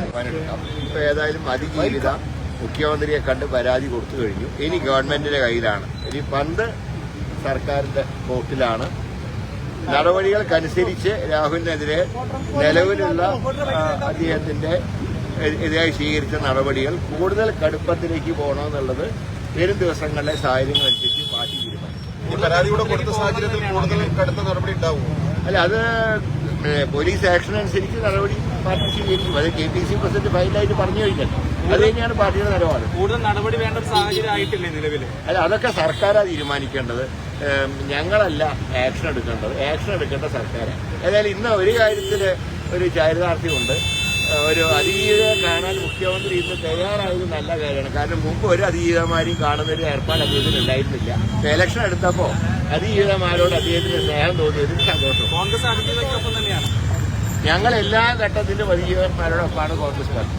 ഇപ്പൊ ഏതായാലും അതിജീവിത മുഖ്യമന്ത്രിയെ കണ്ട് പരാതി കൊടുത്തു കഴിഞ്ഞു. ഇനി ഗവൺമെന്റിന്റെ കയ്യിലാണ്. ഇനി പന്ത് സർക്കാരിന്റെ കോർട്ടിലാണ്. നടപടികൾക്കനുസരിച്ച് രാഹുലിനെതിരെ നിലവിലുള്ള അദ്ദേഹത്തിന്റെ എതിരായി സ്വീകരിച്ച നടപടികൾ കൂടുതൽ കടുപ്പത്തിലേക്ക് പോകണമെന്നുള്ളത് വരും ദിവസങ്ങളിലെ സാഹചര്യങ്ങൾ അനുസരിച്ച് പാർട്ടി തീരുമാനിക്കും. പരാതിയുടെ കൊടുത്ത സാഹചര്യത്തിൽ കൂടുതൽ കടുത്ത നടപടി ഉണ്ടാവും. അല്ല, അത് പോലീസ് ആക്ഷൻ അനുസരിച്ച് നടപടി പാർട്ടി സ്വീകരിക്കും. അത് KPC പ്രസിഡന്റ് ഫൈനലായിട്ട് പറഞ്ഞു കഴിഞ്ഞാൽ അത് തന്നെയാണ് പാർട്ടിയുടെ നിലപാട്. കൂടുതൽ നടപടി വേണ്ട ഒരു സാഹചര്യം ആയിട്ടില്ലേ നിലവിൽ? അല്ല, അതൊക്കെ സർക്കാരാണ് തീരുമാനിക്കേണ്ടത്. ഞങ്ങളല്ല ആക്ഷൻ എടുക്കേണ്ടത്. ആക്ഷൻ എടുക്കേണ്ട സർക്കാരാണ്. ഏതായാലും ഇന്ന് ഒരു കാര്യത്തിൽ ഒരു ചാരിതാർത്ഥ്യമുണ്ട്. ഒരു അതിജീവിതയെ കാണാൻ മുഖ്യമന്ത്രി ഇന്ന് തയ്യാറായത് നല്ല കാര്യമാണ്. കാരണം മുമ്പ് ഒരു അതിജീവിതമാരെയും കാണുന്നൊരു ഏർപ്പാട് അദ്ദേഹത്തിന് ഉണ്ടായിരുന്നില്ല. ഇലക്ഷൻ എടുത്തപ്പോൾ അതിജീവിതമാരോട് അദ്ദേഹത്തിന് സ്നേഹം തോന്നിയതിൽ സന്തോഷം. കോൺഗ്രസ് അതിജീവിതയ്ക്കൊപ്പം തന്നെയാണ്. ഞങ്ങൾ എല്ലാ ഘട്ടത്തിലും അതിജീവിതന്മാരോടൊപ്പമാണ് കോൺഗ്രസ് പാർട്ടി.